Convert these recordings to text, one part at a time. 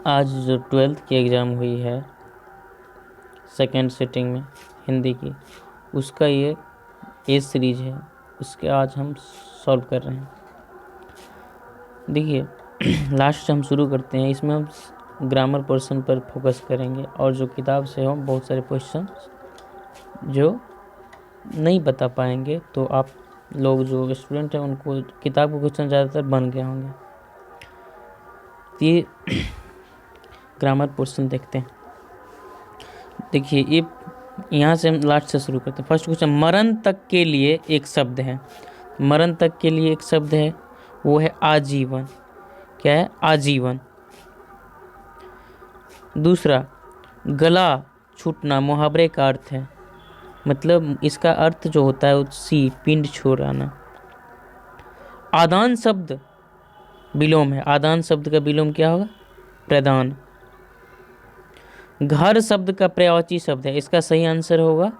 आज जो 12th की एग्ज़ाम हुई है सेकेंड सिटिंग में हिंदी की, उसका ये ए सीरीज है, उसके आज हम सॉल्व कर रहे हैं। देखिए लास्ट से हम शुरू करते हैं। इसमें हम ग्रामर पोर्शन पर फोकस करेंगे और जो किताब से हो बहुत सारे क्वेश्चन जो नहीं बता पाएंगे, तो आप लोग जो स्टूडेंट हैं उनको किताब के क्वेश्चन ज़्यादातर बन गए होंगे। तो ये ग्रामर पोर्शन देखते हैं। देखिए ये यहाँ से हम लास्ट से शुरू करते हैं। फर्स्ट क्वेश्चन, मरण तक के लिए एक शब्द है। मरण तक के लिए एक शब्द है, वो है आजीवन। क्या है? आजीवन। दूसरा, गला छूटना मुहावरे का अर्थ है, मतलब इसका अर्थ जो होता है वो सी पिंड छोड़ाना। आदान शब्द विलोम है। आदान शब्द का विलोम क्या होगा? प्रदान। घर शब्द का पर्यायवाची शब्द है, इसका सही आंसर होगा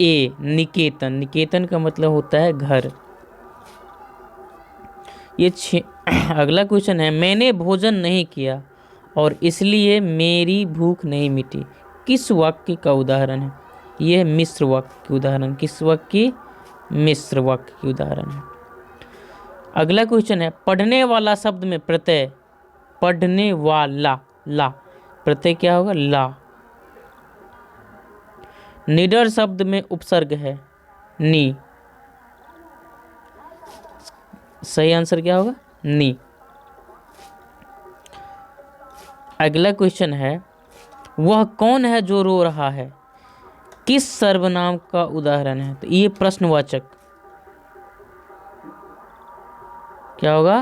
ए निकेतन। निकेतन का मतलब होता है घर। ये अगला क्वेश्चन है, मैंने भोजन नहीं किया और इसलिए मेरी भूख नहीं मिटी। किस वाक्य का उदाहरण है? यह मिश्र वाक्य की उदाहरण। किस वाक्य की? मिश्र वाक्य की उदाहरण है। अगला क्वेश्चन है, पढ़ने वाला शब्द में प्रत्यय, पढ़ने वाला, ला, प्रत्यय क्या होगा? ला। निडर शब्द में उपसर्ग है, नी, सही आंसर क्या होगा? नी। अगला क्वेश्चन है, वह कौन है जो रो रहा है? किस सर्वनाम का उदाहरण है? तो ये प्रश्नवाचक क्या होगा?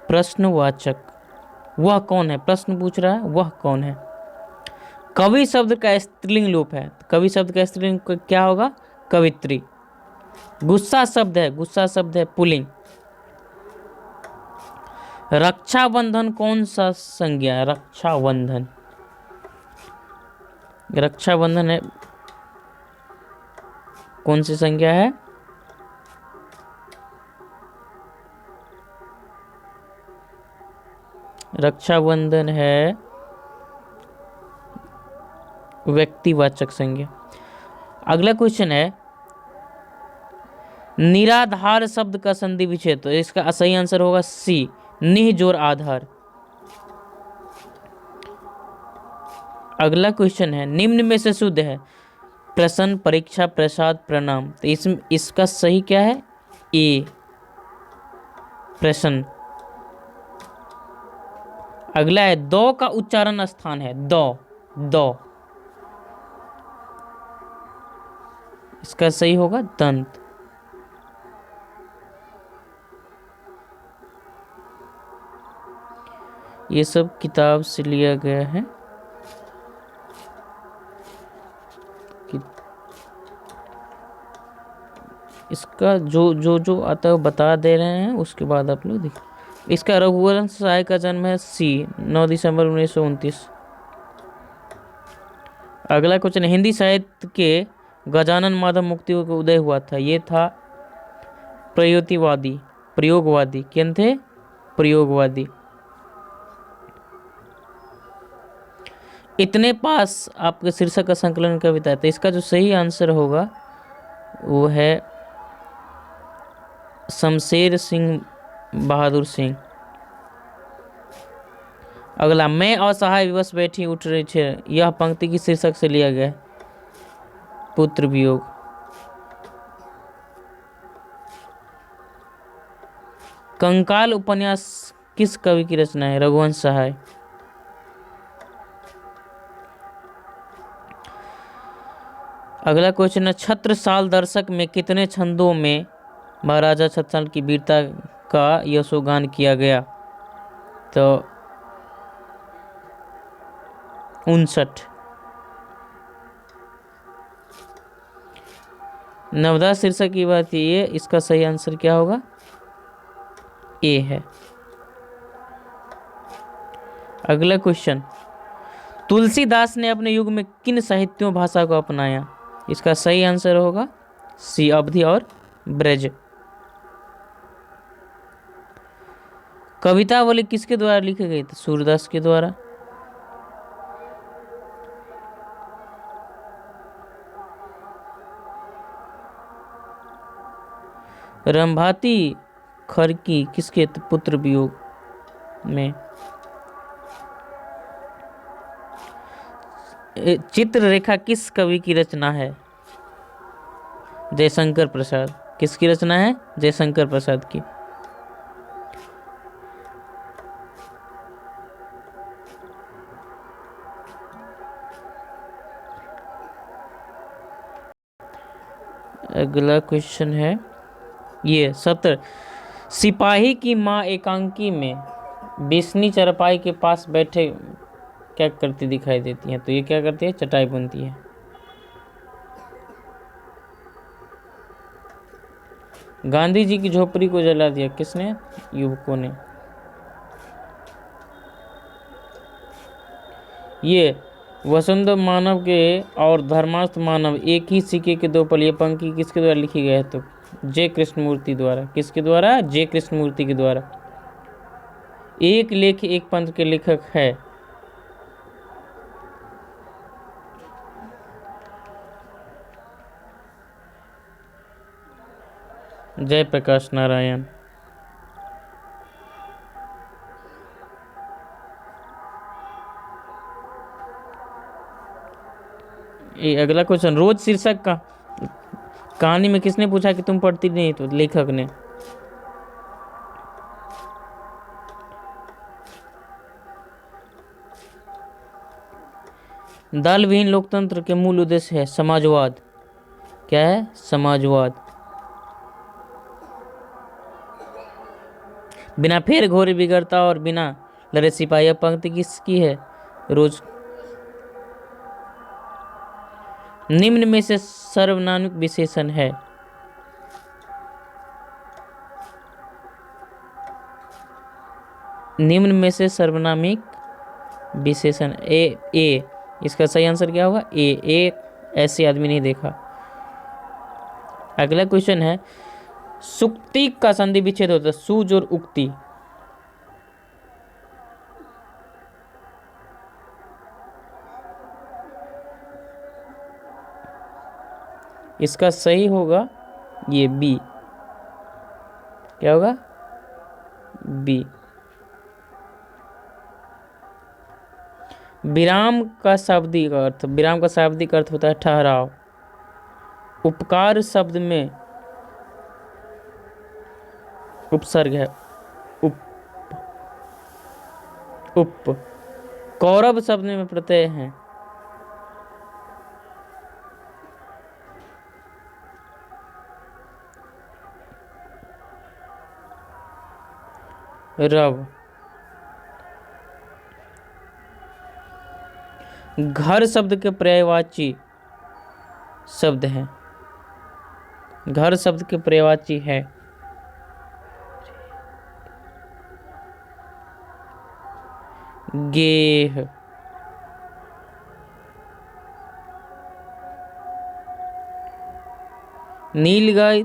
प्रश्नवाचक। वह कौन है? प्रश्न पूछ रहा है, वह कौन है? कवि शब्द का स्त्रीलिंग लोप है, तो कवि शब्द का स्त्रीलिंग क्या होगा? कवित्री। गुस्सा शब्द है, गुस्सा शब्द है पुल्लिंग। रक्षाबंधन कौन सा संज्ञा है? रक्षाबंधन, रक्षाबंधन है कौन सी संज्ञा है? रक्षाबंधन है व्यक्तिवाचक संज्ञा। अगला क्वेश्चन है, निराधार शब्द का संधि विच्छेद, तो इसका सही आंसर होगा सी निह जोर आधार। अगला क्वेश्चन है, निम्न में से शुद्ध है? प्रश्न, परीक्षा, प्रसाद, प्रणाम। तो इसका सही क्या है? ए प्रश्न। अगला है, दो का उच्चारण स्थान है, दो, दो, इसका सही होगा दंत। ये सब किताब से लिया गया है। इसका जो जो जो आता है वो बता दे रहे हैं, उसके बाद आप लोग देखिए। इसका रघुवंश सहाय का जन्म है सी 9 दिसंबर 1929। अगला क्वेश्चन, हिंदी साहित्य के गजानन माधव मुक्ति का उदय हुआ था, ये था प्रयोगवादी। प्रयोगवादी कौन थे? प्रयोगवादी। इतने पास आपके शीर्षक का संकलन कविता है, तो इसका जो सही आंसर होगा वो है शमशेर सिंह बहादुर सिंह। अगला, मैं असहाय विवश बैठी उठ रही छे, यह पंक्ति की शीर्षक से लिया गया है, पुत्र वियोग। कंकाल उपन्यास किस कवि की रचना है? रघुवंश सहाय। अगला क्वेश्चन है, छत्रसाल दर्शक में कितने छंदों में महाराजा छत्रसाल की वीरता का यशोगान किया गया? तो 59। नवदा शीर्षक की बात ये, इसका सही आंसर क्या होगा? ए है। अगला क्वेश्चन, तुलसीदास ने अपने युग में किन साहित्यों भाषा को अपनाया? इसका सही आंसर होगा सी अवधी और ब्रज। कवितावली किसके द्वारा लिखी गई थी? सूरदास के द्वारा। रंभाती खरकी किसके पुत्र वियोग में। चित्ररेखा किस कवि की रचना है। जयशंकर प्रसाद। किसकी रचना है। जयशंकर प्रसाद की। अगला क्वेश्चन है ये 17। सिपाही की माँ एकांकी में बिस्नी चारपाई के पास बैठे क्या करती दिखाई देती है। तो ये क्या करती है। चटाई बुनती है। गांधी जी की झोपड़ी को जला दिया किसने। युवकों ने। ये वसुंधरा मानव के और धर्मार्थ मानव एक ही सिक्के के दो पल, ये पंक्ति किसके द्वारा लिखी गई है। तो जे कृष्णमूर्ति द्वारा। किसके द्वारा। जे कृष्णमूर्ति के द्वारा। एक लेख एक पंथ के लेखक है। जयप्रकाश नारायण। ये अगला क्वेश्चन। रोज शीर्षक का कहानी में किसने पूछा कि तुम पढ़ती नहीं। तो लेखक ने। दल विहीन लोकतंत्र के मूल उद्देश्य है समाजवाद। क्या है। समाजवाद। बिना फेर घोरे बिगड़ता और बिना लड़े सिपाही। पंक्ति किसकी है। रोज। निम्न में से सर्वनामिक विशेषण है। निम्न में से सर्वनामिक विशेषण। ए। इसका सही आंसर क्या होगा। ए। ऐसे आदमी नहीं देखा। अगला क्वेश्चन है सुक्ति का संधि विच्छेद होता है। सूज और उक्ति। इसका सही होगा ये बी। क्या होगा। बी। विराम का शाब्दिक अर्थ। विराम का शाब्दिक अर्थ होता है ठहराव। उपकार शब्द में उपसर्ग है उप। कौरव शब्द में प्रत्यय है। रव। घर शब्द के पर्यायवाची शब्द है। घर शब्द के पर्यायवाची है गेह। नीलगाय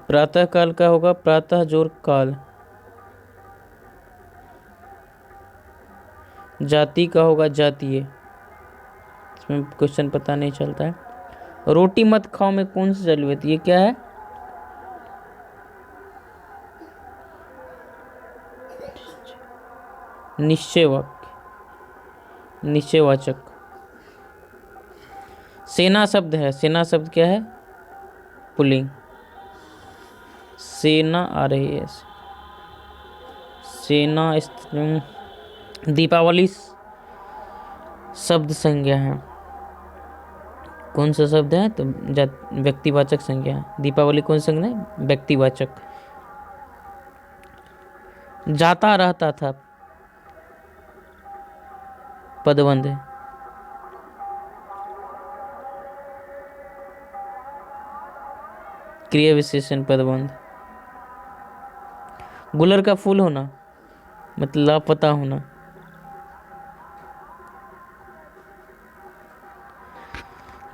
प्रातः काल का होगा। प्रातः जोर काल। जाति का होगा जातीय। इसमें क्वेश्चन पता नहीं चलता है। रोटी मत खाओ में कौन सी जड़ी होती है। ये क्या है। निश्चय वाक्य। निश्चयवाचक। सेना शब्द है। सेना शब्द क्या है। पुल्लिंग। सेना आ रही है। सेना दीपावली शब्द संज्ञा है। कौन सा शब्द है। तो व्यक्तिवाचक संज्ञा है। दीपावली कौन संज्ञा है। व्यक्तिवाचक। जाता रहता था पदबंध है। क्रिया विशेषण पदबंध। गुलर का फूल होना मतलब लापता होना।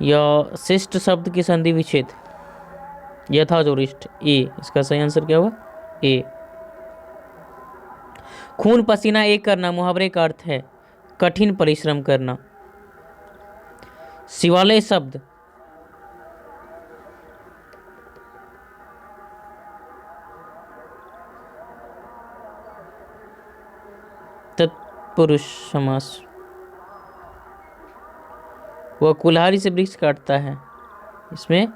या शिष्ट शब्द की संधि विच्छेद। यथा जोरिष्ठ। ए। इसका सही आंसर क्या होगा। ए। खून पसीना एक करना मुहावरे का अर्थ है कठिन परिश्रम करना। शिवालय शब्द तत्पुरुष समास। वह कुल्हाड़ी से वृक्ष काटता है, इसमें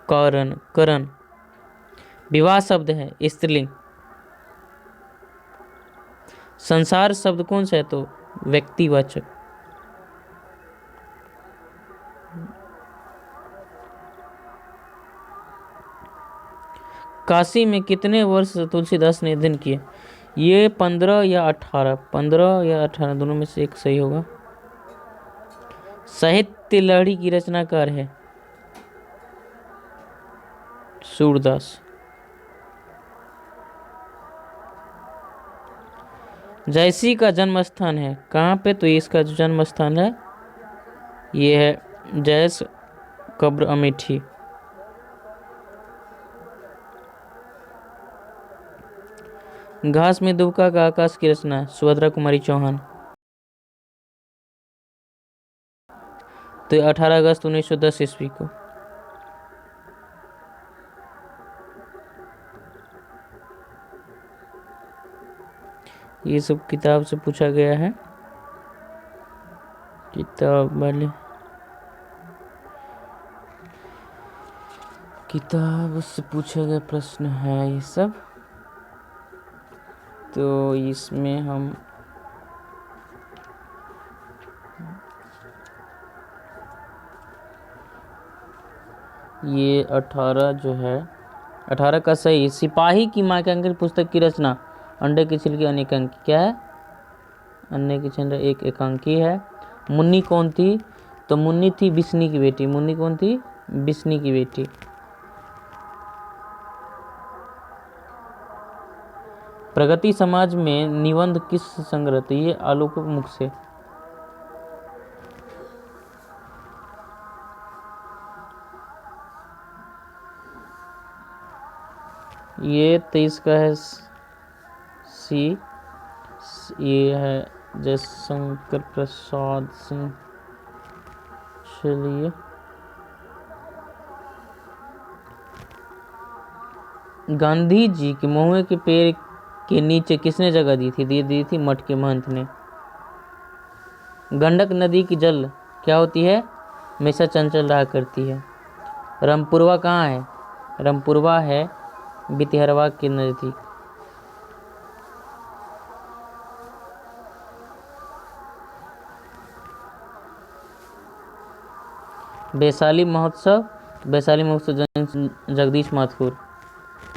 करण करण। विवाह शब्द है स्त्रीलिंग। संसार शब्द कौन सा है? तो व्यक्तिवाचक। काशी में कितने वर्ष तुलसीदास ने अध्ययन किए? ये 15 या 18, 15 या 18 दोनों में से एक सही होगा। साहित्य लहरी की रचनाकार है सूरदास। जयसी का जन्म स्थान है कहाँ पे? तो इसका जो जन्म स्थान है ये है जयस कब्र अमेठी। घास में दुबका का आकाश की रचना है सुभद्रा कुमारी चौहान। तो 18 अगस्त 1910 ईस्वी को। ये सब किताब से पूछा गया है, किताब वाले किताब से पूछे गए प्रश्न है ये सब। तो इसमें हम ये 18 जो है 18 का सही। सिपाही की मां के अंकित पुस्तक की रचना अंडे की छिलकी अनेकांकी। क्या है? अंडे की छिलकी एक एकांकी है। मुन्नी कौन थी? तो मुन्नी थी बिस्नी की बेटी। मुन्नी कौन थी? बिस्नी की बेटी। प्रगति समाज में निबंध किस संग्रह? तो ये आलोक मुख से। ये 23 का है सी। ये है जयशंकर प्रसाद सिंह। चलिए गांधी जी के महुए के पेड़ के नीचे किसने जगह दी थी? दी थी मठ के महंत ने। गंडक नदी की जल क्या होती है? हमेशा चंचल रहा करती है। रामपुरवा कहाँ है? रामपुरवा है बितिहरवा के नजदीक। वैशाली महोत्सव। वैशाली महोत्सव जगदीश माथुर।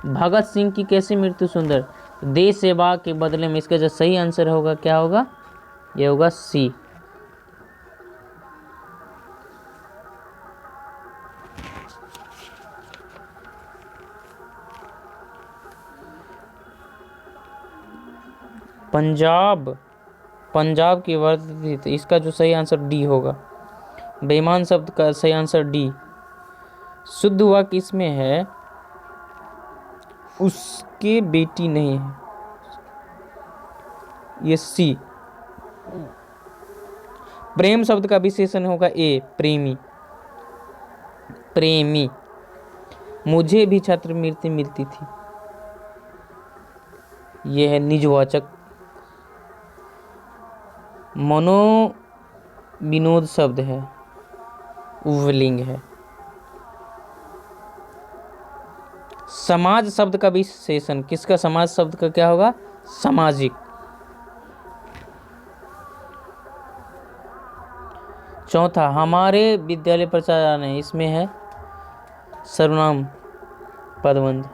भगत सिंह की कैसी मृत्यु सुंदर? देश सेवा के बदले में। इसका जो सही आंसर होगा क्या होगा? ये होगा सी। पंजाब। पंजाब की वर्धित। इसका जो सही आंसर डी होगा। बेईमान शब्द का सही आंसर डी। शुद्ध वाक्य इसमें है उसके बेटी नहीं है, ये सी। प्रेम शब्द का विशेषण होगा ए प्रेमी। प्रेमी। मुझे भी छात्रवृत्ति मिलती थी, यह है निजवाचक। मनो विनोद शब्द है उवलिंग है। समाज शब्द का विशेषण किसका? समाज शब्द का क्या होगा? सामाजिक। चौथा हमारे विद्यालय प्रचार है, इसमें है सर्वनाम पदबंध।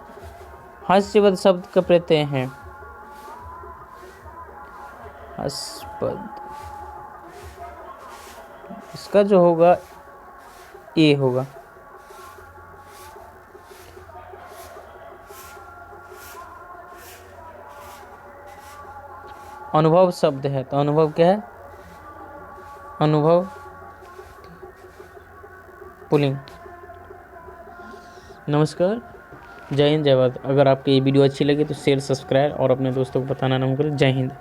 हास्यपद शब्द का प्रत्यय है हास्यपद। इसका जो होगा ए होगा। अनुभव शब्द है, तो अनुभव क्या है? अनुभव पुलिंग। नमस्कार, जय हिंद, जय भारत। अगर आपको ये वीडियो अच्छी लगे तो शेयर, सब्सक्राइब और अपने दोस्तों को बताना ना भूलें। जय हिंद।